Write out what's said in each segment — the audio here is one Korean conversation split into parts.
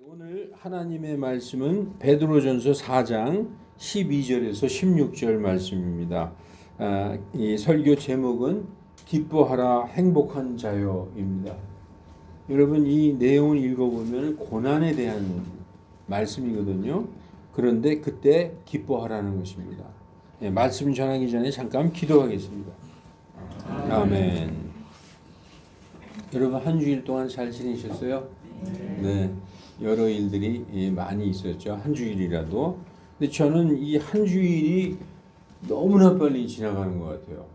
오늘 하나님의 말씀은 베드로전서 4장 12절에서 16절 말씀입니다. 이 설교 제목은 기뻐하라 행복한 자여입니다. 여러분, 이 내용을 읽어보면 고난에 대한 말씀이거든요. 그런데 그때 기뻐하라는 것입니다. 말씀 전하기 전에 잠깐 기도하겠습니다. 아멘. 여러분, 한 주일 동안 잘 지내셨어요? 네. 여러 일들이 많이 있었죠. 한 주일이라도. 근데 저는 이 한 주일이 너무나 빨리 지나가는 것 같아요.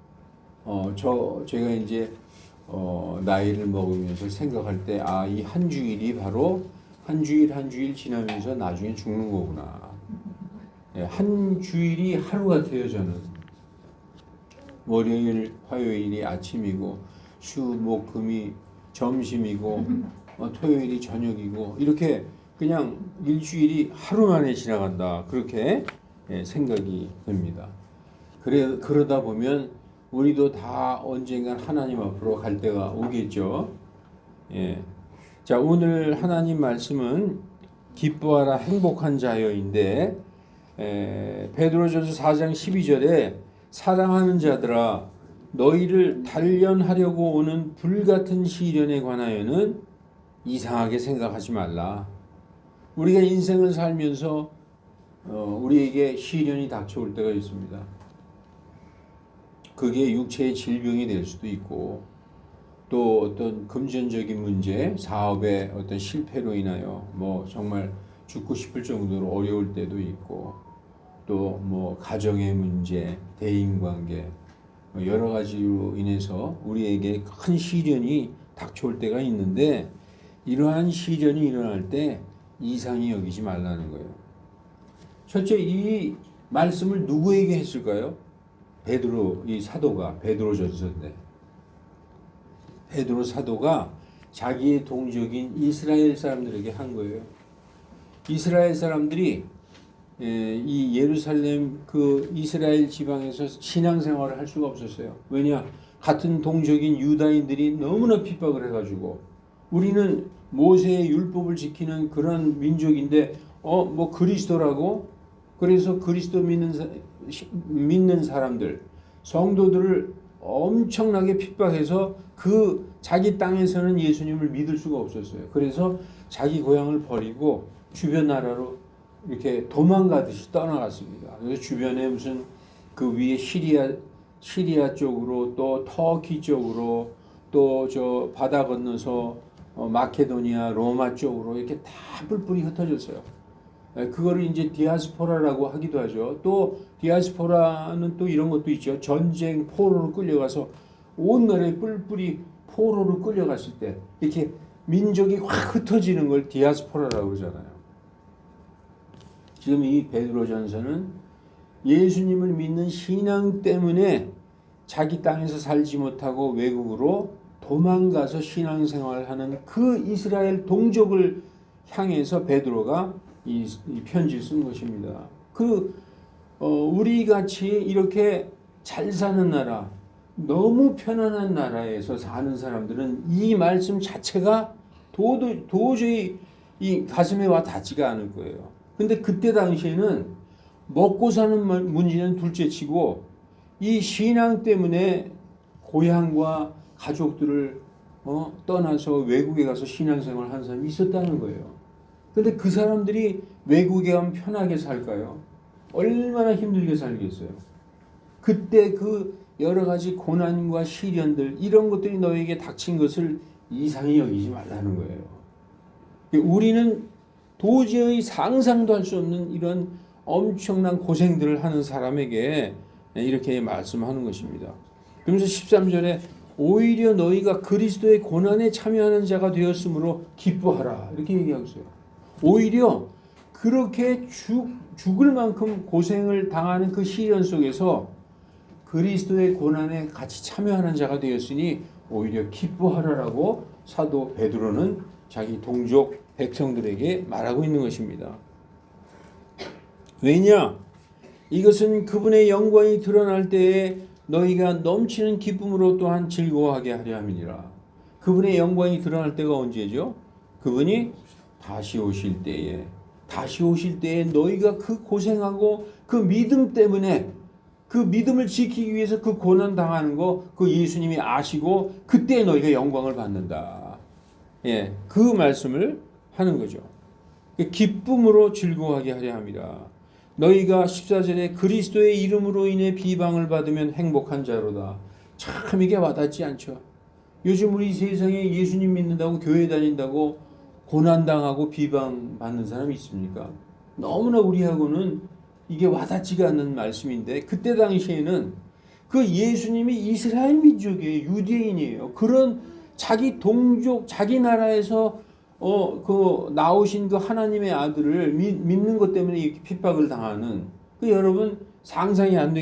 제가 이제 나이를 먹으면서 생각할 때, 이 한 주일이 바로 한 주일 지나면서 나중에 죽는 거구나. 한 주일이 하루 같아요, 저는. 월요일, 화요일이 아침이고, 수, 목, 금이 점심이고, 토요일이 저녁이고, 이렇게 그냥 일주일이 하루 만에 지나간다. 그렇게 생각이 듭니다. 그러다 보면 우리도 다 언젠간 하나님 앞으로 갈 때가 오겠죠. 자, 오늘 하나님 말씀은 기뻐하라 행복한 자여인데, 베드로전서 4장 12절에 사랑하는 자들아 너희를 단련하려고 오는 불같은 시련에 관하여는 이상하게 생각하지 말라. 우리가 인생을 살면서 우리에게 시련이 닥쳐올 때가 있습니다. 그게 육체의 질병이 될 수도 있고, 또 어떤 금전적인 문제, 사업의 어떤 실패로 인하여 정말 죽고 싶을 정도로 어려울 때도 있고, 또 가정의 문제, 대인관계, 여러 가지로 인해서 우리에게 큰 시련이 닥쳐올 때가 있는데, 이러한 시련이 일어날 때 이상히 여기지 말라는 거예요. 첫째, 이 말씀을 누구에게 했을까요? 이 사도가 베드로전서인데, 베드로 사도가 자기의 동족인 이스라엘 사람들에게 한 거예요. 이스라엘 사람들이 이 예루살렘 그 이스라엘 지방에서 신앙생활을 할 수가 없었어요. 왜냐? 같은 동족인 유다인들이 너무나 핍박을 해가지고, 우리는 모세의 율법을 지키는 그런 민족인데 그리스도라고? 그래서 그리스도 믿는 사람들, 성도들을 엄청나게 핍박해서 그 자기 땅에서는 예수님을 믿을 수가 없었어요. 그래서 자기 고향을 버리고 주변 나라로 이렇게 도망가듯이 떠나갔습니다. 그래서 주변에 무슨 그 위에 시리아 쪽으로, 또 터키 쪽으로, 또 저 바다 건너서 마케도니아, 로마 쪽으로 이렇게 다 뿔뿔이 흩어졌어요. 그거를 이제 디아스포라라고 하기도 하죠. 또 디아스포라는 또 이런 것도 있죠. 전쟁 포로로 끌려가서 온 나라에 뿔뿔이 포로로 끌려갔을 때 이렇게 민족이 확 흩어지는 걸 디아스포라라고 그러잖아요. 지금 이 베드로전서는 예수님을 믿는 신앙 때문에 자기 땅에서 살지 못하고 외국으로 도망가서 신앙생활을 하는 그 이스라엘 동족을 향해서 베드로가 이 편지를 쓴 것입니다. 우리 같이 이렇게 잘 사는 나라, 너무 편안한 나라에서 사는 사람들은 이 말씀 자체가 도저히 이 가슴에 와 닿지가 않을 거예요. 근데 그때 당시에는 먹고 사는 문제는 둘째치고 이 신앙 때문에 고향과 가족들을 떠나서 외국에 가서 신앙생활을 한 사람이 있었다는 거예요. 근데 그 사람들이 외국에 가면 편하게 살까요? 얼마나 힘들게 살겠어요. 그때 그 여러 가지 고난과 시련들, 이런 것들이 너에게 닥친 것을 이상히 여기지 말라는 거예요. 우리는 도저히 상상도 할 수 없는 이런 엄청난 고생들을 하는 사람에게 이렇게 말씀하는 것입니다. 그러면서 13절에 오히려 너희가 그리스도의 고난에 참여하는 자가 되었으므로 기뻐하라, 이렇게 얘기하고 있어요. 오히려 그렇게 죽을 만큼 고생을 당하는 그 시련 속에서 그리스도의 고난에 같이 참여하는 자가 되었으니 오히려 기뻐하라라고 사도 베드로는 자기 동족 백성들에게 말하고 있는 것입니다. 왜냐? 이것은 그분의 영광이 드러날 때에 너희가 넘치는 기쁨으로 또한 즐거워하게 하려 함이니라. 그분의 영광이 드러날 때가 언제죠? 그분이 다시 오실 때에 너희가 그 고생하고 그 믿음 때문에 그 믿음을 지키기 위해서 그 고난 당하는 거 그 예수님이 아시고 그때 너희가 영광을 받는다. 예, 그 말씀을 하는 거죠. 기쁨으로 즐거워하게 하려 합니다. 너희가 14절에 그리스도의 이름으로 인해 비방을 받으면 행복한 자로다. 참 이게 와닿지 않죠. 요즘 우리 세상에 예수님 믿는다고 교회 다닌다고 고난당하고 비방받는 사람이 있습니까? 너무나 우리하고는 이게 와닿지가 않는 말씀인데 그때 당시에는 그 예수님이 이스라엘 민족이에요. 유대인이에요. 그런 자기 동족 자기 나라에서 그 나오신 그 하나님의 아들을 믿는 것 때문에 이렇게 핍박을 당하는 그 여러분 상상이 안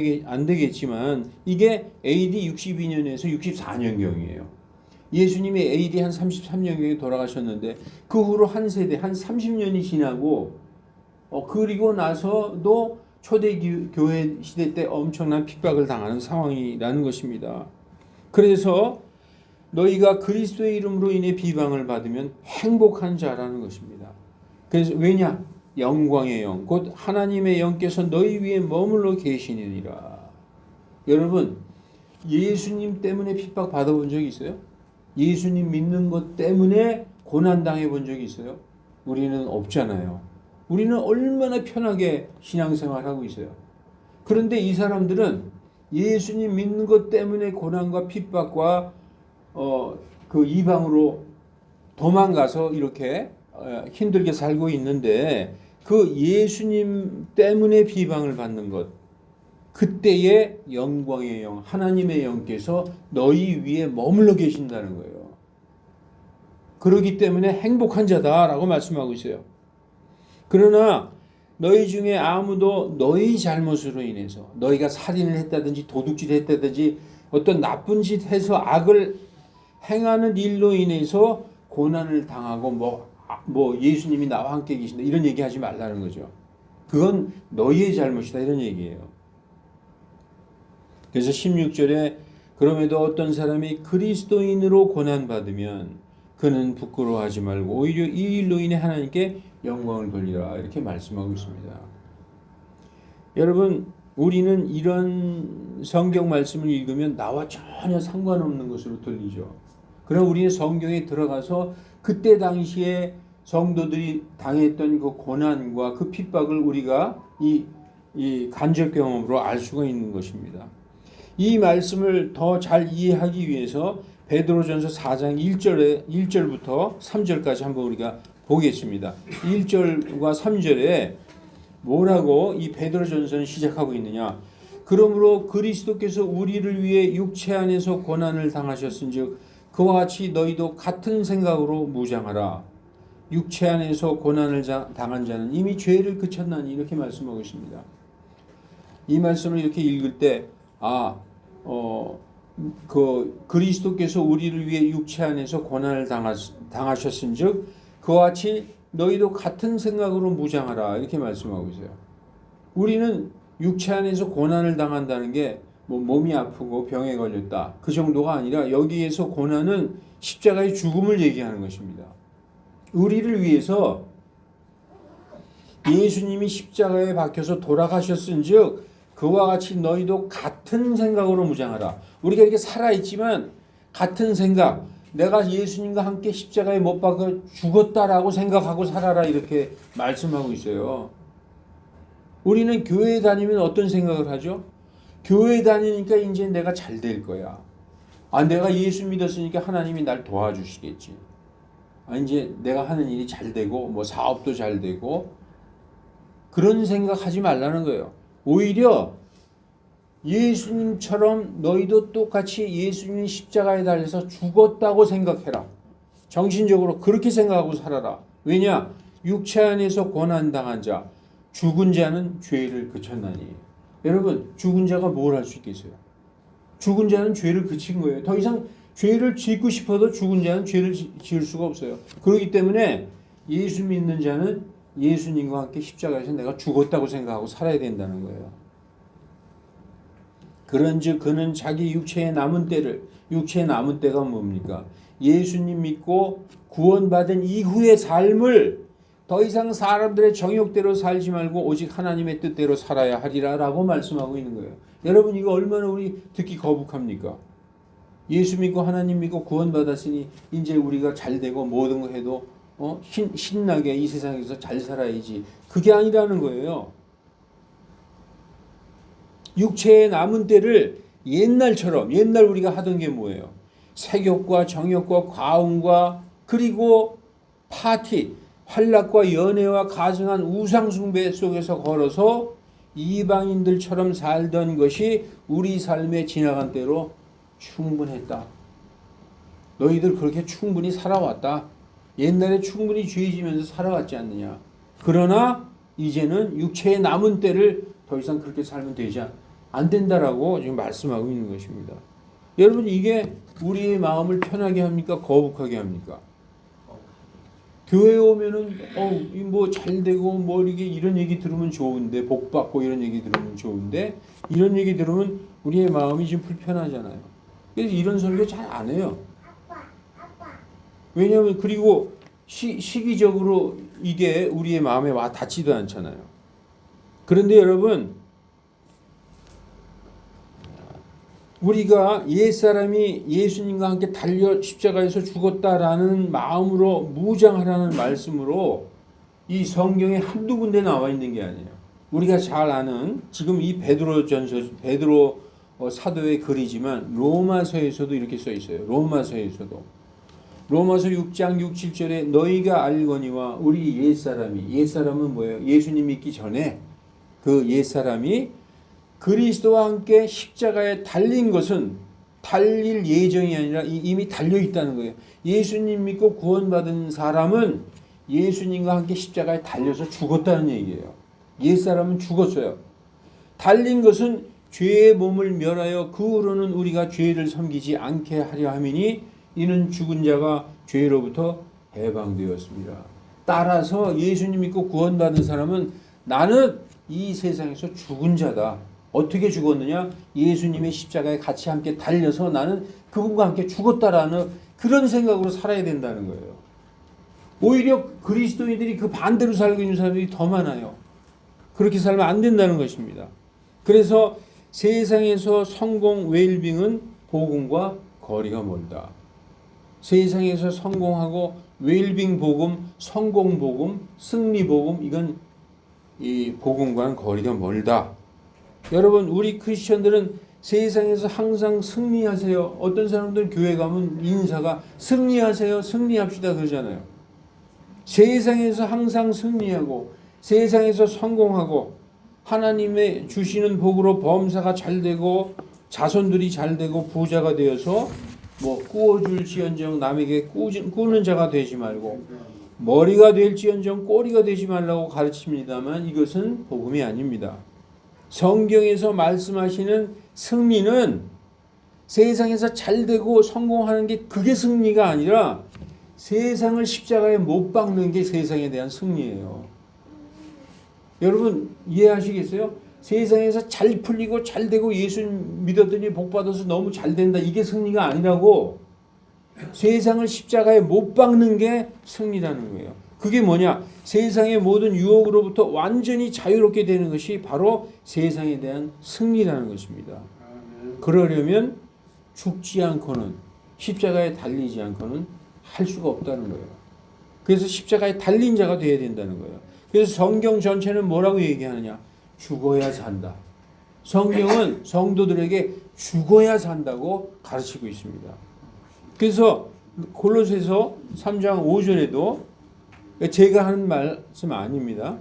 되겠지만 이게 AD 62년에서 64년경이에요. 예수님이 AD 한 33년경에 돌아가셨는데 그 후로 한 세대 한 30년이 지나고 그리고 나서도 초대교회 시대 때 엄청난 핍박을 당하는 상황이라는 것입니다. 그래서 너희가 그리스도의 이름으로 인해 비방을 받으면 행복한 자라는 것입니다. 그래서 왜냐? 영광의 영, 곧 하나님의 영께서 너희 위에 머물러 계시느니라. 여러분, 예수님 때문에 핍박 받아본 적이 있어요? 예수님 믿는 것 때문에 고난당해 본 적이 있어요? 우리는 없잖아요. 우리는 얼마나 편하게 신앙생활하고 있어요. 그런데 이 사람들은 예수님 믿는 것 때문에 고난과 핍박과 그 이방으로 도망가서 이렇게 힘들게 살고 있는데 그 예수님 때문에 비방을 받는 것 그때의 영광의 영 하나님의 영께서 너희 위에 머물러 계신다는 거예요. 그러기 때문에 행복한 자다라고 말씀하고 있어요. 그러나 너희 중에 아무도 너희 잘못으로 인해서 너희가 살인을 했다든지 도둑질을 했다든지 어떤 나쁜 짓 해서 악을 행하는 일로 인해서 고난을 당하고 뭐 예수님이 나와 함께 계신다 이런 얘기하지 말라는 거죠. 그건 너희의 잘못이다 이런 얘기예요. 그래서 16절에 그럼에도 어떤 사람이 그리스도인으로 고난받으면 그는 부끄러워하지 말고 오히려 이 일로 인해 하나님께 영광을 돌리라 이렇게 말씀하고 있습니다. 여러분 우리는 이런 성경 말씀을 읽으면 나와 전혀 상관없는 것으로 들리죠. 그럼 우리는 성경에 들어가서 그때 당시에 성도들이 당했던 그 고난과 그 핍박을 우리가 이 간접 경험으로 알 수가 있는 것입니다. 이 말씀을 더 잘 이해하기 위해서 베드로전서 4장 1절부터 3절까지 한번 우리가 보겠습니다. 1절과 3절에 뭐라고 이 베드로전서는 시작하고 있느냐? 그러므로 그리스도께서 우리를 위해 육체 안에서 고난을 당하셨은즉 그와 같이 너희도 같은 생각으로 무장하라. 육체 안에서 고난을 당한 자는 이미 죄를 그쳤나니 이렇게 말씀하고 있습니다. 이 말씀을 이렇게 읽을 때 그리스도께서 우리를 위해 육체 안에서 고난을 당하셨은즉 그와 같이 너희도 같은 생각으로 무장하라 이렇게 말씀하고 있어요. 우리는 육체 안에서 고난을 당한다는 게 뭐 몸이 아프고 병에 걸렸다 그 정도가 아니라 여기에서 고난은 십자가의 죽음을 얘기하는 것입니다. 우리를 위해서 예수님이 십자가에 박혀서 돌아가셨은즉 그와 같이 너희도 같은 생각으로 무장하라. 우리가 이렇게 살아있지만 같은 생각 내가 예수님과 함께 십자가에 못 박혀 죽었다라고 생각하고 살아라 이렇게 말씀하고 있어요. 우리는 교회에 다니면 어떤 생각을 하죠? 교회에 다니니까 이제 내가 잘 될 거야. 내가 예수 믿었으니까 하나님이 날 도와주시겠지. 이제 내가 하는 일이 잘 되고 뭐 사업도 잘 되고 그런 생각하지 말라는 거예요. 오히려 예수님처럼 너희도 똑같이 예수님 십자가에 달려서 죽었다고 생각해라. 정신적으로 그렇게 생각하고 살아라. 왜냐? 육체 안에서 고난당한 자, 죽은 자는 죄를 그쳤나니. 여러분, 죽은 자가 뭘 할 수 있겠어요? 죽은 자는 죄를 그친 거예요. 더 이상 죄를 짓고 싶어도 죽은 자는 죄를 지을 수가 없어요. 그렇기 때문에 예수 믿는 자는 예수님과 함께 십자가에서 내가 죽었다고 생각하고 살아야 된다는 거예요. 그런즉 그는 자기 육체의 남은 때가 뭡니까? 예수님 믿고 구원받은 이후의 삶을 더 이상 사람들의 정욕대로 살지 말고 오직 하나님의 뜻대로 살아야 하리라 라고 말씀하고 있는 거예요. 여러분 이거 얼마나 우리 듣기 거북합니까? 예수 믿고 하나님 믿고 구원받았으니 이제 우리가 잘 되고 모든 거 해도 신나게 이 세상에서 잘 살아야지. 그게 아니라는 거예요. 육체의 남은 때를 옛날처럼 옛날 우리가 하던 게 뭐예요? 색욕과 정욕과 과음과 그리고 파티, 환락과 연애와 가증한 우상숭배 속에서 걸어서 이방인들처럼 살던 것이 우리 삶에 지나간 때로 충분했다. 너희들 그렇게 충분히 살아왔다. 옛날에 충분히 죄 지면서 살아왔지 않느냐. 그러나 이제는 육체의 남은 때를 더 이상 그렇게 살면 되지 안 된다라고 지금 말씀하고 있는 것입니다. 여러분 이게 우리의 마음을 편하게 합니까? 거북하게 합니까? 교회에 오면은 뭐 잘 되고 뭐 이런 얘기 들으면 좋은데 복 받고 이런 얘기 들으면 좋은데 이런 얘기 들으면 우리의 마음이 좀 불편하잖아요. 그래서 이런 설교 잘 안 해요. 왜냐하면 그리고 시기적으로 이게 우리의 마음에 와 닿지도 않잖아요. 그런데 여러분 우리가 옛사람이 예수님과 함께 달려 십자가에서 죽었다라는 마음으로 무장하라는 말씀으로 이 성경에 한두 군데 나와 있는 게 아니에요. 우리가 잘 아는 지금 이 베드로 사도의 글이지만 로마서에서도 이렇게 써 있어요. 로마서에서도 로마서 6장 6, 7절에 너희가 알거니와 우리 옛사람은 뭐예요? 예수님 믿기 전에 그 옛사람이 그리스도와 함께 십자가에 달린 것은 달릴 예정이 아니라 이미 달려 있다는 거예요. 예수님 믿고 구원받은 사람은 예수님과 함께 십자가에 달려서 죽었다는 얘기예요. 옛사람은 죽었어요. 달린 것은 죄의 몸을 멸하여 그 후로는 우리가 죄를 섬기지 않게 하려 함이니 이는 죽은 자가 죄로부터 해방되었습니다. 따라서 예수님 믿고 구원받은 사람은 나는 이 세상에서 죽은 자다. 어떻게 죽었느냐? 예수님의 십자가에 같이 함께 달려서 나는 그분과 함께 죽었다라는 그런 생각으로 살아야 된다는 거예요. 오히려 그리스도인들이 그 반대로 살고 있는 사람들이 더 많아요. 그렇게 살면 안 된다는 것입니다. 그래서 세상에서 성공 웰빙은 복음과 거리가 멀다. 세상에서 성공하고 웰빙 복음, 성공 복음, 승리 복음 이건 이 복음과는 거리가 멀다. 여러분 우리 크리스천들은 세상에서 항상 승리하세요. 어떤 사람들 교회 가면 인사가 승리하세요. 승리합시다 그러잖아요. 세상에서 항상 승리하고 세상에서 성공하고 하나님의 주시는 복으로 범사가 잘 되고 자손들이 잘 되고 부자가 되어서 뭐 꾸어줄지언정 남에게 꾸는 자가 되지 말고 머리가 될지언정 꼬리가 되지 말라고 가르칩니다만 이것은 복음이 아닙니다. 성경에서 말씀하시는 승리는 세상에서 잘 되고 성공하는 게 그게 승리가 아니라 세상을 십자가에 못 박는 게 세상에 대한 승리예요. 여러분 이해하시겠어요? 세상에서 잘 풀리고 잘 되고 예수 믿었더니 복 받아서 너무 잘 된다. 이게 승리가 아니라고. 세상을 십자가에 못 박는 게 승리라는 거예요. 그게 뭐냐? 세상의 모든 유혹으로부터 완전히 자유롭게 되는 것이 바로 세상에 대한 승리라는 것입니다. 그러려면 죽지 않고는 십자가에 달리지 않고는 할 수가 없다는 거예요. 그래서 십자가에 달린 자가 되어야 된다는 거예요. 그래서 성경 전체는 뭐라고 얘기하느냐? 죽어야 산다. 성경은 성도들에게 죽어야 산다고 가르치고 있습니다. 그래서 골로새서 3장 5절에도 제가 하는 말씀 아닙니다.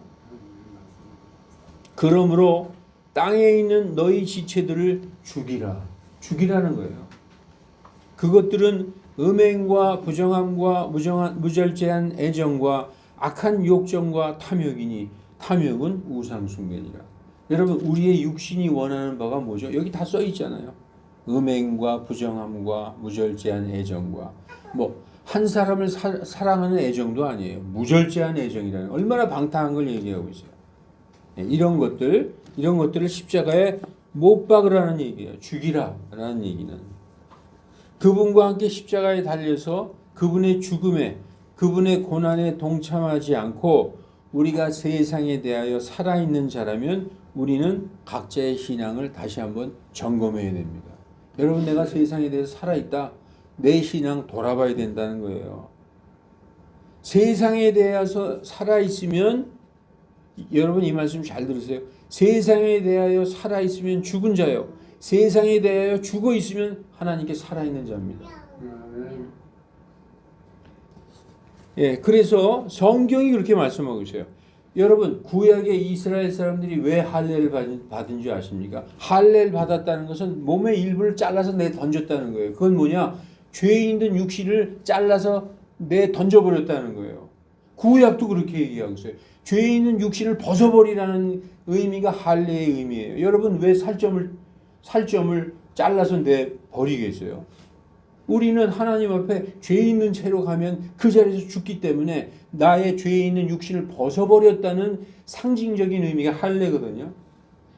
그러므로 땅에 있는 너희 지체들을 죽이라. 죽이라는 거예요. 그것들은 음행과 부정함과 무절제한 애정과 악한 욕정과 탐욕이니 탐욕은 우상숭배니라. 여러분 우리의 육신이 원하는 바가 뭐죠? 여기 다 써 있잖아요. 음행과 부정함과 무절제한 애정과 한 사람을 사랑하는 애정도 아니에요. 무절제한 애정이라는 얼마나 방탕한 걸 얘기하고 있어요. 이런 것들을 십자가에 못 박으라는 얘기예요. 죽이라라는 얘기는 그분과 함께 십자가에 달려서 그분의 죽음에 그분의 고난에 동참하지 않고 우리가 세상에 대하여 살아있는 자라면 우리는 각자의 신앙을 다시 한번 점검해야 됩니다. 여러분, 내가 세상에 대해서 살아있다. 내 신앙 돌아봐야 된다는 거예요. 세상에 대해서 살아있으면, 여러분 이 말씀 잘 들으세요. 세상에 대하여 살아있으면 죽은 자요, 세상에 대하여 죽어있으면 하나님께 살아있는 자입니다. 예, 그래서 성경이 그렇게 말씀하고 있어요. 여러분, 구약의 이스라엘 사람들이 왜 할례를 받은 줄 아십니까? 할례를 받았다는 것은 몸의 일부를 잘라서 내 던졌다는 거예요. 그건 뭐냐? 죄에 있는 육신을 잘라서 내 던져버렸다는 거예요. 구약도 그렇게 얘기하고 있어요. 죄에 있는 육신을 벗어버리라는 의미가 할례의 의미예요. 여러분, 왜 살점을 잘라서 내 버리겠어요? 우리는 하나님 앞에 죄 있는 채로 가면 그 자리에서 죽기 때문에 나의 죄에 있는 육신을 벗어버렸다는 상징적인 의미가 할례거든요.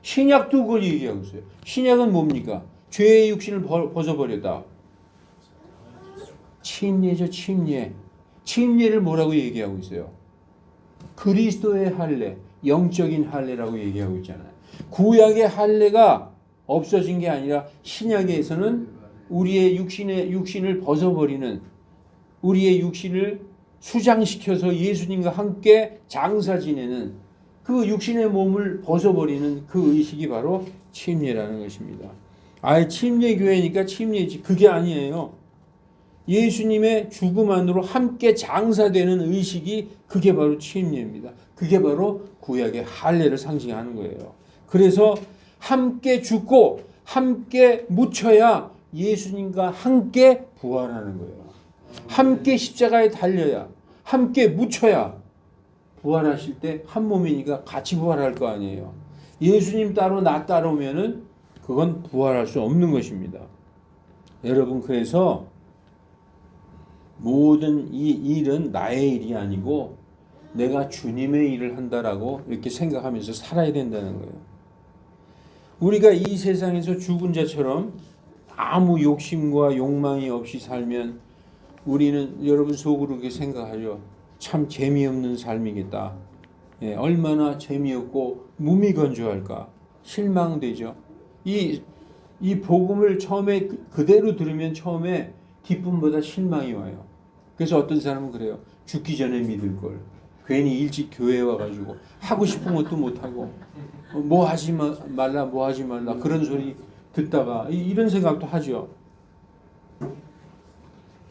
신약도 그걸 얘기하고 있어요. 신약은 뭡니까? 죄의 육신을 벗어버렸다. 침례죠, 침례. 침례를 뭐라고 얘기하고 있어요? 그리스도의 할례, 영적인 할례라고 얘기하고 있잖아요. 구약의 할례가 없어진 게 아니라 신약에서는 우리의 육신을 벗어버리는, 우리의 육신을 수장시켜서 예수님과 함께 장사 지내는 그 육신의 몸을 벗어버리는 그 의식이 바로 침례라는 것입니다. 아예 침례교회니까 침례지, 그게 아니에요. 예수님의 죽음 안으로 함께 장사되는 의식이, 그게 바로 침례입니다. 그게 바로 구약의 할례를 상징하는 거예요. 그래서 함께 죽고 함께 묻혀야 예수님과 함께 부활하는 거예요. 함께 십자가에 달려야, 함께 묻혀야 부활하실 때 한 몸이니까 같이 부활할 거 아니에요. 예수님 따로 나 따로면은 그건 부활할 수 없는 것입니다. 여러분, 그래서 모든 이 일은 나의 일이 아니고 내가 주님의 일을 한다라고 이렇게 생각하면서 살아야 된다는 거예요. 우리가 이 세상에서 죽은 자처럼 아무 욕심과 욕망이 없이 살면 우리는 여러분 속으로 그렇게 생각하죠. 참 재미없는 삶이겠다. 예, 얼마나 재미없고 무미건조할까. 실망되죠. 이 복음을 처음에 그대로 들으면 처음에 기쁨보다 실망이 와요. 그래서 어떤 사람은 그래요. 죽기 전에 믿을 걸. 괜히 일찍 교회에 와가지고 하고 싶은 것도 못하고 뭐 하지 말라 뭐 하지 말라 그런 소리 듣다가 이런 생각도 하죠.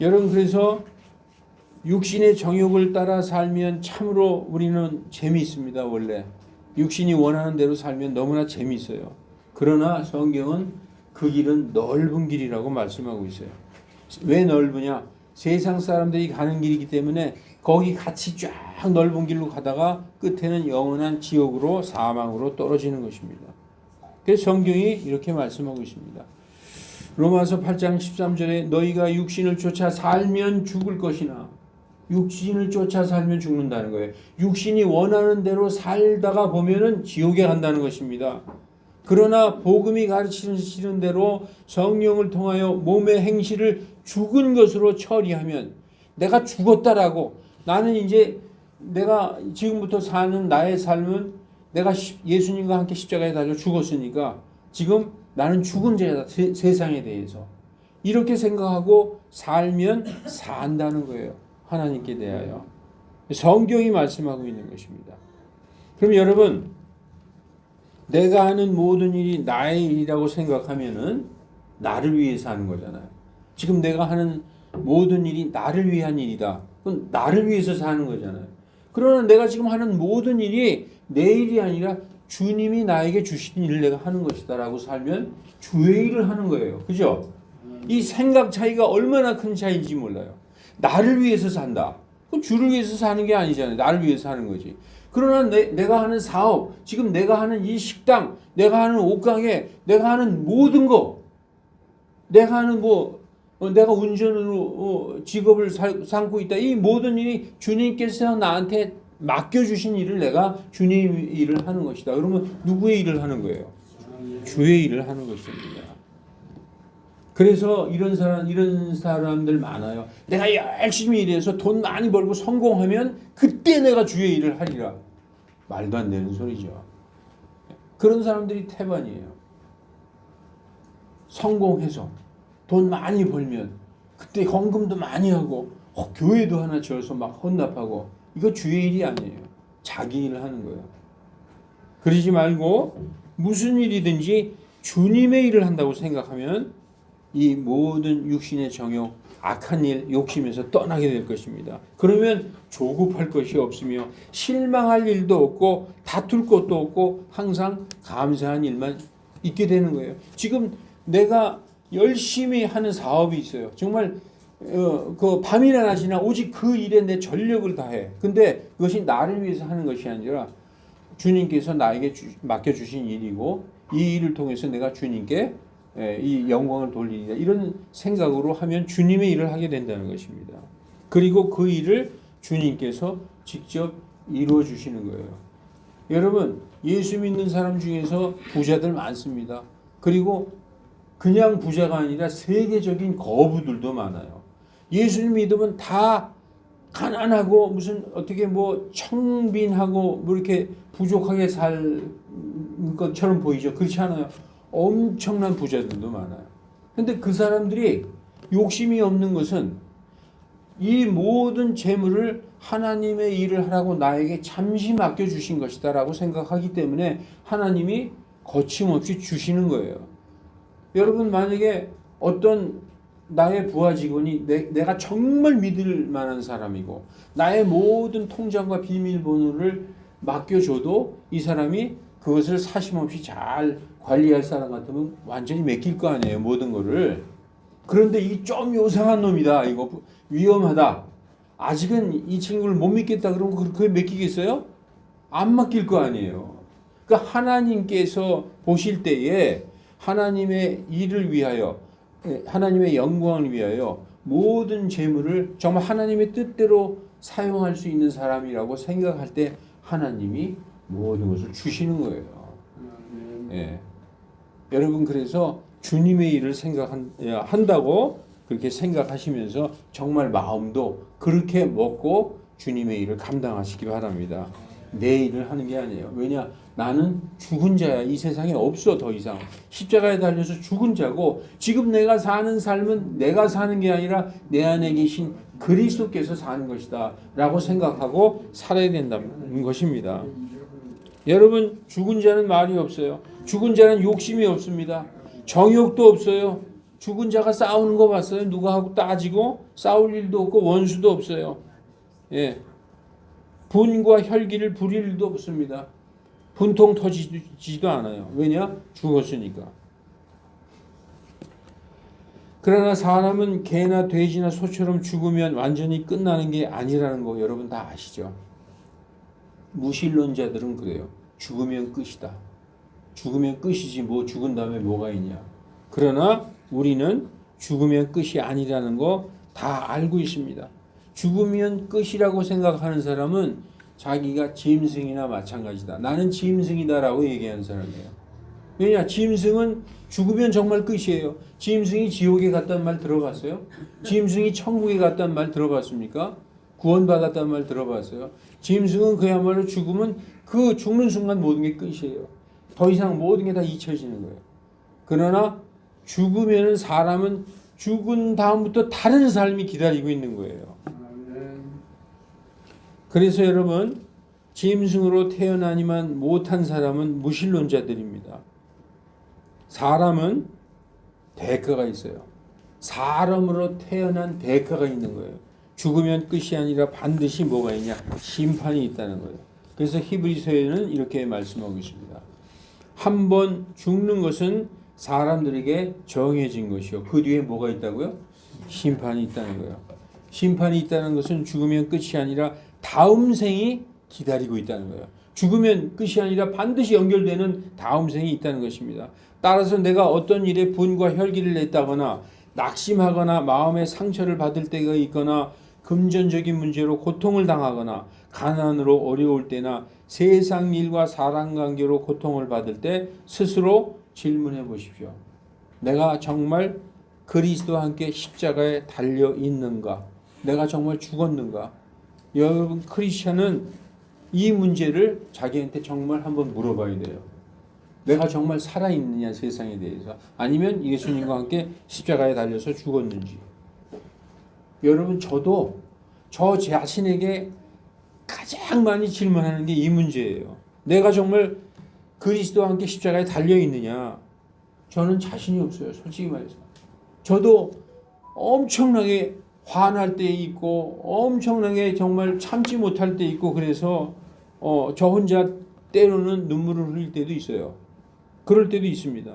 여러분, 그래서 육신의 정욕을 따라 살면 참으로 우리는 재미있습니다. 원래 육신이 원하는 대로 살면 너무나 재미있어요. 그러나 성경은 그 길은 넓은 길이라고 말씀하고 있어요. 왜 넓으냐? 세상 사람들이 가는 길이기 때문에 거기 같이 쫙 넓은 길로 가다가 끝에는 영원한 지옥으로, 사망으로 떨어지는 것입니다. 그래서 성경이 이렇게 말씀하고 있습니다. 로마서 8장 13절에 너희가 육신을 쫓아 살면 죽을 것이나, 육신을 쫓아 살면 죽는다는 거예요. 육신이 원하는 대로 살다가 보면은 지옥에 간다는 것입니다. 그러나 복음이 가르치는 대로 성령을 통하여 몸의 행실을 죽은 것으로 처리하면, 내가 죽었다라고, 나는 이제 내가 지금부터 사는 나의 삶은 내가 예수님과 함께 십자가에 달려 죽었으니까 지금 나는 죽은 자다, 세상에 대해서. 이렇게 생각하고 살면 산다는 거예요. 하나님께 대하여. 성경이 말씀하고 있는 것입니다. 그럼 여러분, 내가 하는 모든 일이 나의 일이라고 생각하면은 나를 위해서 하는 거잖아요. 지금 내가 하는 모든 일이 나를 위한 일이다. 그건 나를 위해서 사는 거잖아요. 그러나 내가 지금 하는 모든 일이 내 일이 아니라 주님이 나에게 주신 일을 내가 하는 것이다 라고 살면 주의 일을 하는 거예요. 그죠? 이 생각 차이가 얼마나 큰 차이인지 몰라요. 나를 위해서 산다. 그건 주를 위해서 사는 게 아니잖아요. 나를 위해서 사는 거지. 그러나 내가 하는 사업, 지금 내가 하는 이 식당, 내가 하는 옷가게, 내가 하는 모든 거, 내가 하는 내가 운전으로 직업을 삼고 있다. 이 모든 일이 주님께서 나한테 맡겨주신 일을 내가 주님 일을 하는 것이다. 그러면 누구의 일을 하는 거예요? 주의 일을 하는 것입니다. 그래서 이런 사람들 많아요. 내가 열심히 일해서 돈 많이 벌고 성공하면 그때 내가 주의 일을 하리라. 말도 안 되는 소리죠. 그런 사람들이 태반이에요. 성공해서 돈 많이 벌면 그때 헌금도 많이 하고 교회도 하나 지어서 막 헌납하고, 이거 주의 일이 아니에요. 자기 일을 하는 거예요. 그러지 말고 무슨 일이든지 주님의 일을 한다고 생각하면 이 모든 육신의 정욕, 악한 일, 욕심에서 떠나게 될 것입니다. 그러면 조급할 것이 없으며 실망할 일도 없고 다툴 것도 없고 항상 감사한 일만 있게 되는 거예요. 지금 내가 열심히 하는 사업이 있어요. 정말 그 밤이나 낮이나 오직 그 일에 내 전력을 다해. 근데 그것이 나를 위해서 하는 것이 아니라 주님께서 나에게 맡겨주신 일이고, 이 일을 통해서 내가 주님께 이 영광을 돌리리라, 이런 생각으로 하면 주님의 일을 하게 된다는 것입니다. 그리고 그 일을 주님께서 직접 이루어 주시는 거예요. 여러분, 예수 믿는 사람 중에서 부자들 많습니다. 그리고 그냥 부자가 아니라 세계적인 거부들도 많아요. 예수님 믿으면 다 가난하고 무슨 어떻게 뭐 청빈하고 뭐 이렇게 부족하게 살 것처럼 보이죠. 그렇지 않아요. 엄청난 부자들도 많아요. 근데 그 사람들이 욕심이 없는 것은 이 모든 재물을 하나님의 일을 하라고 나에게 잠시 맡겨주신 것이다 라고 생각하기 때문에 하나님이 거침없이 주시는 거예요. 여러분, 만약에 어떤 나의 부하 직원이 내가 정말 믿을 만한 사람이고 나의 모든 통장과 비밀번호를 맡겨줘도 이 사람이 그것을 사심없이 잘 관리할 사람 같으면 완전히 맡길 거 아니에요, 모든 거를. 그런데 이 좀 요상한 놈이다, 이거 위험하다, 아직은 이 친구를 못 믿겠다 그러면 그렇게 맡기겠어요? 안 맡길 거 아니에요. 그러니까 하나님께서 보실 때에 하나님의 일을 위하여, 하나님의 영광을 위하여 모든 재물을 정말 하나님의 뜻대로 사용할 수 있는 사람이라고 생각할 때 하나님이 모든 것을 주시는 거예요. 예. 여러분, 그래서 주님의 일을 한다고 그렇게 생각하시면서 정말 마음도 그렇게 먹고 주님의 일을 감당하시기 바랍니다. 내 일을 하는 게 아니에요. 왜냐? 나는 죽은 자야. 이 세상에 없어, 더 이상. 십자가에 달려서 죽은 자고, 지금 내가 사는 삶은 내가 사는 게 아니라 내 안에 계신 그리스도께서 사는 것이다 라고 생각하고 살아야 된다는 것입니다. 여러분, 죽은 자는 말이 없어요. 죽은 자는 욕심이 없습니다. 정욕도 없어요. 죽은 자가 싸우는 거 봤어요? 누구하고 따지고 싸울 일도 없고 원수도 없어요. 예. 분과 혈기를 부릴 일도 없습니다. 분통 터지지도 않아요. 왜냐? 죽었으니까. 그러나 사람은 개나 돼지나 소처럼 죽으면 완전히 끝나는 게 아니라는 거 여러분 다 아시죠? 무신론자들은 그래요. 죽으면 끝이다. 죽으면 끝이지 뭐 죽은 다음에 뭐가 있냐. 그러나 우리는 죽으면 끝이 아니라는 거 다 알고 있습니다. 죽으면 끝이라고 생각하는 사람은 자기가 짐승이나 마찬가지다. 나는 짐승이다라고 얘기하는 사람이에요. 왜냐? 짐승은 죽으면 정말 끝이에요. 짐승이 지옥에 갔단 말 들어봤어요? 짐승이 천국에 갔단 말 들어봤습니까? 구원받았단 말 들어봤어요? 짐승은 그야말로 죽으면 그 죽는 순간 모든 게 끝이에요. 더 이상 모든 게 다 잊혀지는 거예요. 그러나 죽으면 사람은 죽은 다음부터 다른 삶이 기다리고 있는 거예요. 그래서 여러분, 짐승으로 태어나니만 못한 사람은 무신론자들입니다. 사람은 대가가 있어요. 사람으로 태어난 대가가 있는 거예요. 죽으면 끝이 아니라 반드시 뭐가 있냐? 심판이 있다는 거예요. 그래서 히브리서에는 이렇게 말씀하고 있습니다. 한 번 죽는 것은 사람들에게 정해진 것이요. 그 뒤에 뭐가 있다고요? 심판이 있다는 거예요. 심판이 있다는 것은 죽으면 끝이 아니라 다음 생이 기다리고 있다는 거예요. 죽으면 끝이 아니라 반드시 연결되는 다음 생이 있다는 것입니다. 따라서 내가 어떤 일에 분과 혈기를 냈다거나 낙심하거나 마음의 상처를 받을 때가 있거나 금전적인 문제로 고통을 당하거나 가난으로 어려울 때나 세상 일과 사람 관계로 고통을 받을 때 스스로 질문해 보십시오. 내가 정말 그리스도와 함께 십자가에 달려 있는가? 내가 정말 죽었는가? 여러분, 크리스천은 이 문제를 자기한테 정말 한번 물어봐야 돼요. 내가 정말 살아있느냐 세상에 대해서, 아니면 예수님과 함께 십자가에 달려서 죽었는지. 여러분, 저도 저 자신에게 가장 많이 질문하는 게 이 문제예요. 내가 정말 그리스도와 함께 십자가에 달려있느냐. 저는 자신이 없어요, 솔직히 말해서. 저도 엄청나게 화날 때 있고 엄청나게 정말 참지 못할 때 있고, 그래서 저 혼자 때로는 눈물을 흘릴 때도 있어요. 그럴 때도 있습니다.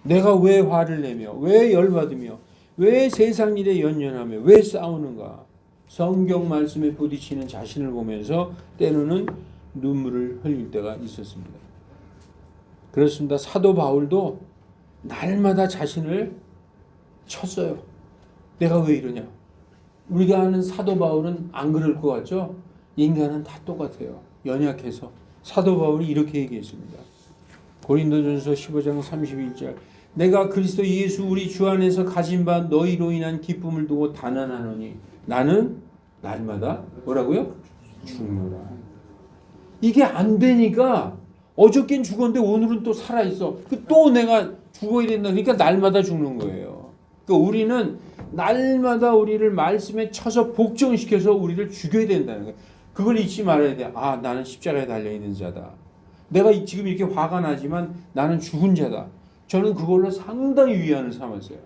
내가 왜 화를 내며, 왜 열받으며, 왜 세상 일에 연연하며, 왜 싸우는가. 성경 말씀에 부딪히는 자신을 보면서 때로는 눈물을 흘릴 때가 있었습니다. 그렇습니다. 사도 바울도 날마다 자신을 쳤어요. 내가 왜 이러냐. 우리가 아는 사도 바울은 안 그럴 것 같죠? 인간은 다 똑같아요. 연약해서. 사도 바울이 이렇게 얘기했습니다. 고린도전서 15장 31절. 내가 그리스도 예수 우리 주 안에서 가진 바 너희로 인한 기쁨을 두고 단언하노니 나는 날마다 뭐라고요? 죽노라. 이게 안 되니까 어저께는 죽었는데 오늘은 또 살아있어. 또 내가 죽어야 된다. 그러니까 날마다 죽는 거예요. 그러니까 우리는 날마다 우리를 말씀에 쳐서 복종시켜서 우리를 죽여야 된다는 거예요. 그걸 잊지 말아야 돼. 아, 나는 십자가에 달려있는 자다. 내가 지금 이렇게 화가 나지만 나는 죽은 자다. 저는 그걸로 상당히 위안을 삼았어요.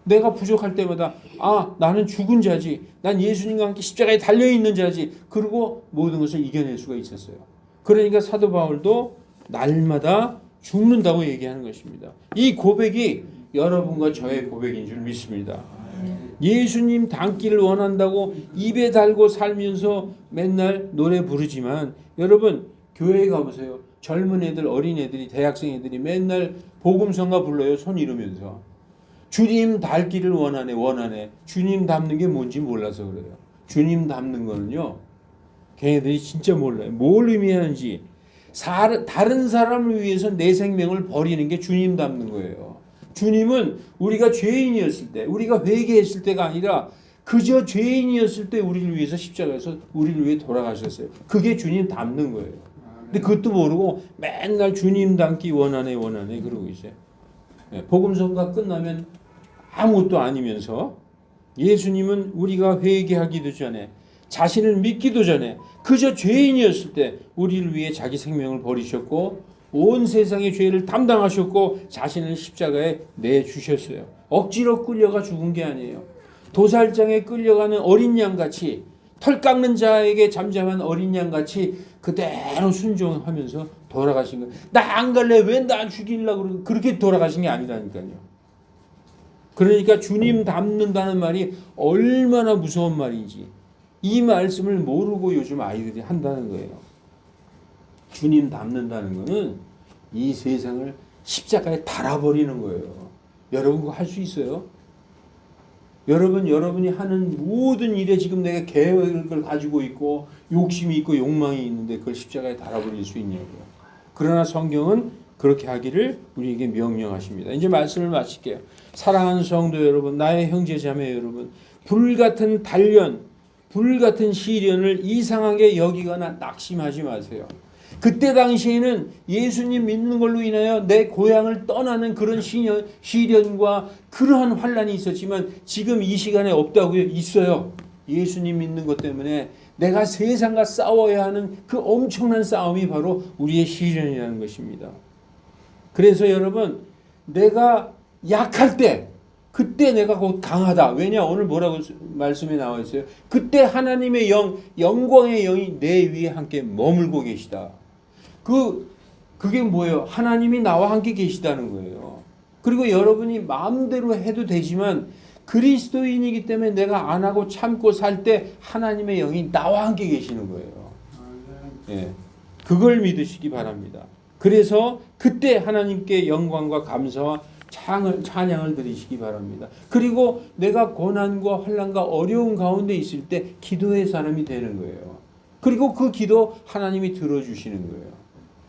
내가 부족할 때마다 아, 나는 죽은 자지. 난 예수님과 함께 십자가에 달려있는 자지. 그리고 모든 것을 이겨낼 수가 있었어요. 그러니까 사도 바울도 날마다 죽는다고 얘기하는 것입니다. 이 고백이 여러분과 저의 고백인 줄 믿습니다. 예수님 닮기를 원한다고 입에 달고 살면서 맨날 노래 부르지만, 여러분 교회에 가보세요. 젊은 애들, 어린 애들이, 대학생 애들이 맨날 복음성가 불러요. 손 이루면서. 주님 닮기를 원하네. 주님 닮는 게 뭔지 몰라서 그래요. 주님 닮는 거는요, 걔네들이 진짜 몰라요. 뭘 의미하는지. 다른 사람을 위해서 내 생명을 버리는 게 주님 닮는 거예요. 주님은 우리가 죄인이었을 때, 우리가 회개했을 때가 아니라 그저 죄인이었을 때 우리를 위해서 십자가에서 우리를 위해 돌아가셨어요. 그게 주님 닮는 거예요. 근데 그것도 모르고 맨날 주님 닮기 원하네 그러고 있어요. 복음성가 끝나면 아무것도 아니면서, 예수님은 우리가 회개하기도 전에, 자신을 믿기도 전에 그저 죄인이었을 때 우리를 위해 자기 생명을 버리셨고 온 세상의 죄를 담당하셨고 자신을 십자가에 내주셨어요. 억지로 끌려가 죽은 게 아니에요. 도살장에 끌려가는 어린 양같이, 털 깎는 자에게 잠잠한 어린 양같이 그대로 순종하면서 돌아가신 거예요. 나 안 갈래. 왜 나 죽이려고 그렇게 돌아가신 게 아니라니까요. 그러니까 주님 닮는다는 말이 얼마나 무서운 말인지 이 말씀을 모르고 요즘 아이들이 한다는 거예요. 주님 닮는다는 거는 이 세상을 십자가에 달아버리는 거예요. 여러분 그거 할 수 있어요? 여러분이 하는 모든 일에 지금 내가 계획을 가지고 있고 욕심이 있고 욕망이 있는데 그걸 십자가에 달아버릴 수 있냐고요. 그러나 성경은 그렇게 하기를 우리에게 명령하십니다. 이제 말씀을 마칠게요. 사랑하는 성도 여러분, 나의 형제 자매 여러분, 불같은 단련, 불같은 시련을 이상하게 여기거나 낙심하지 마세요. 그때 당시에는 예수님 믿는 걸로 인하여 내 고향을 떠나는 그런 시련과 그러한 환란이 있었지만 지금 이 시간에 없다고요? 있어요. 예수님 믿는 것 때문에 내가 세상과 싸워야 하는 그 엄청난 싸움이 바로 우리의 시련이라는 것입니다. 그래서 여러분, 내가 약할 때 그때 내가 곧 강하다. 왜냐? 오늘 뭐라고 말씀에 나와 있어요? 그때 하나님의 영광의 영이 내 위에 함께 머물고 계시다. 그게 뭐예요? 하나님이 나와 함께 계시다는 거예요. 그리고 여러분이 마음대로 해도 되지만 그리스도인이기 때문에 내가 안 하고 참고 살 때 하나님의 영이 나와 함께 계시는 거예요. 예, 그걸 믿으시기 바랍니다. 그래서 그때 하나님께 영광과 감사와 찬양을 드리시기 바랍니다. 그리고 내가 고난과 환난과 어려운 가운데 있을 때 기도의 사람이 되는 거예요. 그리고 그 기도 하나님이 들어주시는 거예요.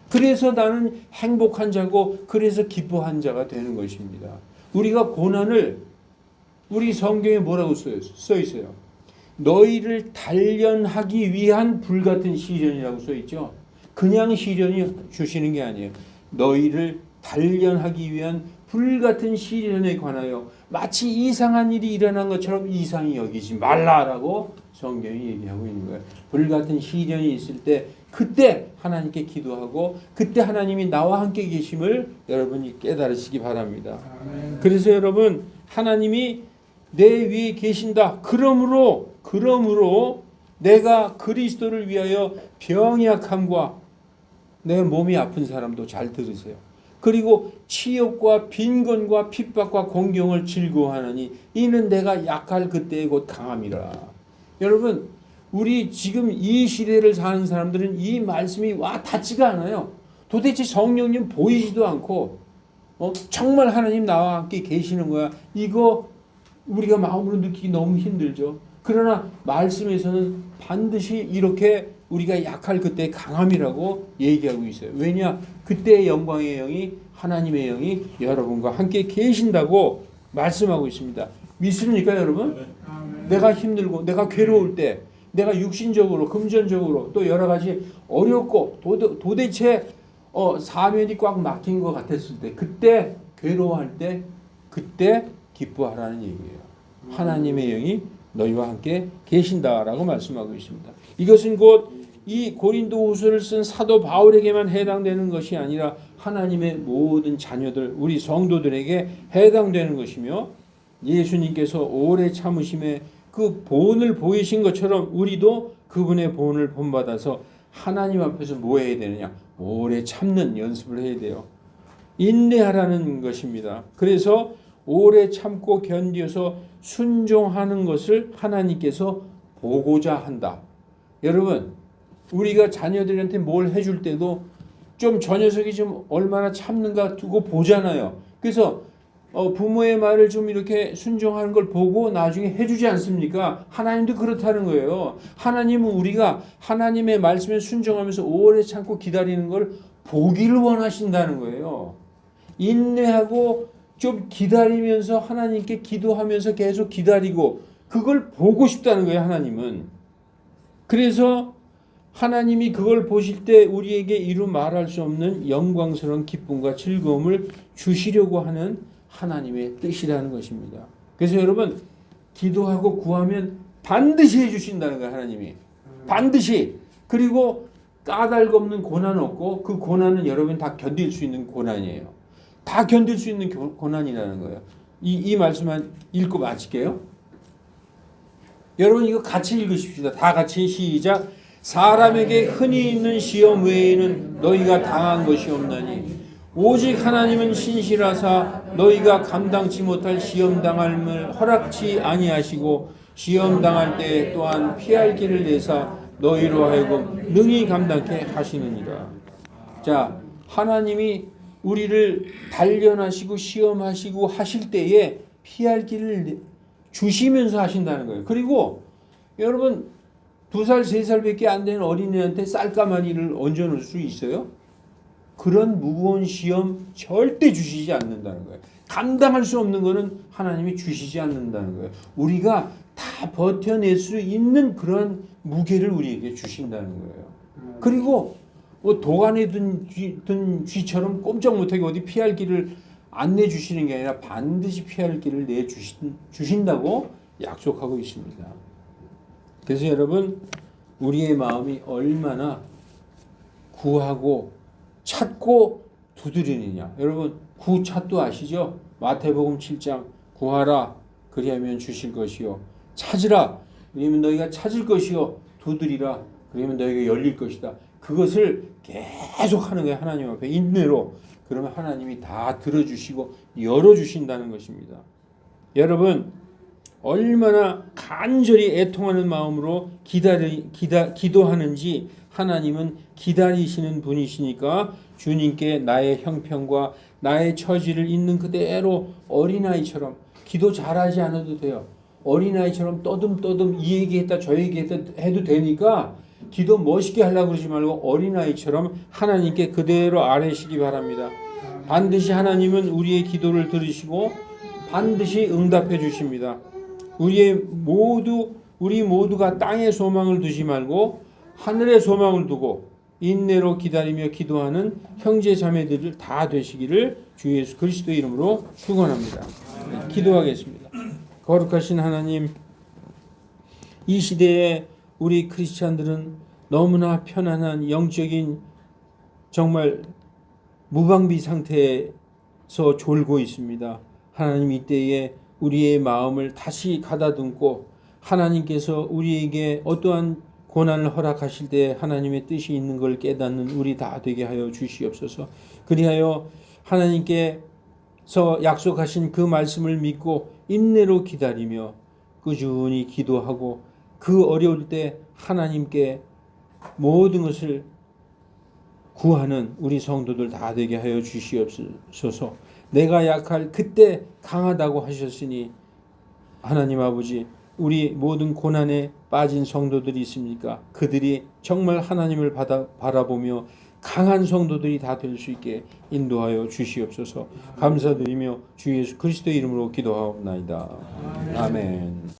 그래서 나는 행복한 자고 그래서 기뻐한 자가 되는 것입니다. 우리가 고난을, 우리 성경에 뭐라고 써 있어요? 너희를 단련하기 위한 불같은 시련이라고 써 있죠. 그냥 시련이 주시는 게 아니에요. 너희를 단련하기 위한 불같은 시련에 관하여 마치 이상한 일이 일어난 것처럼 이상히 여기지 말라라고 성경이 얘기하고 있는 거예요. 불같은 시련이 있을 때 그때 하나님께 기도하고 그때 하나님이 나와 함께 계심을 여러분이 깨달으시기 바랍니다. 그래서 여러분, 하나님이 내 위에 계신다. 그러므로 내가 그리스도를 위하여 병약함과 내 몸이 아픈 사람도 잘 들으세요. 그리고 치욕과 빈곤과 핍박과 공경을 즐거워하느니 이는 내가 약할 그때의 곧 강함이라. 여러분, 우리 지금 이 시대를 사는 사람들은 이 말씀이 와 닿지가 않아요. 도대체 성령님 보이지도 않고 정말 하나님 나와 함께 계시는 거야. 이거 우리가 마음으로 느끼기 너무 힘들죠. 그러나 말씀에서는 반드시 이렇게 우리가 약할 그때 강함이라고 얘기하고 있어요. 왜냐? 그때의 영광의 영이, 하나님의 영이 여러분과 함께 계신다고 말씀하고 있습니다. 믿습니까 여러분? 내가 힘들고 내가 괴로울 때, 내가 육신적으로 금전적으로 또 여러 가지 어렵고 도대체 사면이 꽉 막힌 것 같았을 때, 그때 괴로워할 때 그때 기뻐하라는 얘기예요. 하나님의 영이 너희와 함께 계신다라고 말씀하고 있습니다. 이것은 곧 이 고린도후서를 쓴 사도 바울에게만 해당되는 것이 아니라 하나님의 모든 자녀들, 우리 성도들에게 해당되는 것이며, 예수님께서 오래 참으심에 그 본을 보이신 것처럼 우리도 그분의 본을 본받아서 하나님 앞에서 뭐 해야 되느냐? 오래 참는 연습을 해야 돼요. 인내하라는 것입니다. 그래서 오래 참고 견디어서 순종하는 것을 하나님께서 보고자 한다. 여러분, 우리가 자녀들한테 뭘 해줄 때도 좀 저 녀석이 좀 얼마나 참는가 두고 보잖아요. 그래서 부모의 말을 좀 이렇게 순종하는 걸 보고 나중에 해주지 않습니까? 하나님도 그렇다는 거예요. 하나님은 우리가 하나님의 말씀에 순종하면서 오래 참고 기다리는 걸 보기를 원하신다는 거예요. 인내하고 좀 기다리면서 하나님께 기도하면서 계속 기다리고 그걸 보고 싶다는 거예요. 하나님은. 그래서 하나님이 그걸 보실 때 우리에게 이루 말할 수 없는 영광스러운 기쁨과 즐거움을 주시려고 하는 하나님의 뜻이라는 것입니다. 그래서 여러분, 기도하고 구하면 반드시 해주신다는 거예요. 하나님이. 반드시. 그리고 까닭 없는 고난 없고, 그 고난은 여러분 다 견딜 수 있는 고난이에요. 다 견딜 수 있는 고난이라는 거예요. 이 말씀만 읽고 마칠게요. 여러분 이거 같이 읽으십시다. 다 같이 시작. 사람에게 흔히 있는 시험 외에는 너희가 당한 것이 없나니 오직 하나님은 신실하사 너희가 감당치 못할 시험 당함을 허락치 아니하시고 시험 당할 때 또한 피할 길을 내사 너희로 하여금 능히 감당케 하시느니라. 자, 하나님이 우리를 단련하시고 시험하시고 하실 때에 피할 길을 주시면서 하신다는 거예요. 그리고 여러분 2살, 3살밖에 안 되는 어린애한테 쌀가마니를 얹어놓을 수 있어요? 그런 무거운 시험 절대 주시지 않는다는 거예요. 감당할 수 없는 거는 하나님이 주시지 않는다는 거예요. 우리가 다 버텨낼 수 있는 그런 무게를 우리에게 주신다는 거예요. 그리고 도간에 든 쥐처럼 꼼짝 못하게 어디 피할 길을 안 내주시는 게 아니라 반드시 피할 길을 내주신다고 약속하고 있습니다. 그래서 여러분, 우리의 마음이 얼마나 구하고 찾고 두드리느냐. 여러분, 구찾도 아시죠? 마태복음 7장 구하라 그리하면 주실 것이요, 찾으라 그러면 너희가 찾을 것이요, 두드리라 그러면 너희가 열릴 것이다. 그것을 계속 하는 거예요. 하나님 앞에 인내로. 그러면 하나님이 다 들어주시고 열어주신다는 것입니다. 여러분, 얼마나 간절히 애통하는 마음으로 기도하는지 하나님은 기다리시는 분이시니까 주님께 나의 형편과 나의 처지를 있는 그대로 어린아이처럼 기도 잘하지 않아도 돼요. 어린아이처럼 떠듬떠듬 이 얘기했다 저 얘기했다 해도 되니까 기도 멋있게 하려고 그러지 말고 어린아이처럼 하나님께 그대로 아뢰시기 바랍니다. 반드시 하나님은 우리의 기도를 들으시고 반드시 응답해 주십니다. 우리의 우리 모두가 땅에 소망을 두지 말고 하늘에 소망을 두고 인내로 기다리며 기도하는 형제 자매들 다 되시기를 주 예수 그리스도 이름으로 축원합니다. 기도하겠습니다. 거룩하신 하나님, 이 시대에 우리 크리스찬들은 너무나 편안한 영적인 정말 무방비 상태에서 졸고 있습니다. 하나님, 이때에 우리의 마음을 다시 가다듬고 하나님께서 우리에게 어떠한 고난을 허락하실 때 하나님의 뜻이 있는 걸 깨닫는 우리 다 되게 하여 주시옵소서. 그리하여 하나님께서 약속하신 그 말씀을 믿고 인내로 기다리며 꾸준히 기도하고 그 어려울 때 하나님께 모든 것을 구하는 우리 성도들 다 되게 하여 주시옵소서. 내가 약할 그때 강하다고 하셨으니 하나님 아버지, 우리 모든 고난에 빠진 성도들이 있습니까? 그들이 정말 하나님을 바라보며 강한 성도들이 다 될 수 있게 인도하여 주시옵소서. 감사드리며 주 예수 그리스도의 이름으로 기도하옵나이다. 아멘.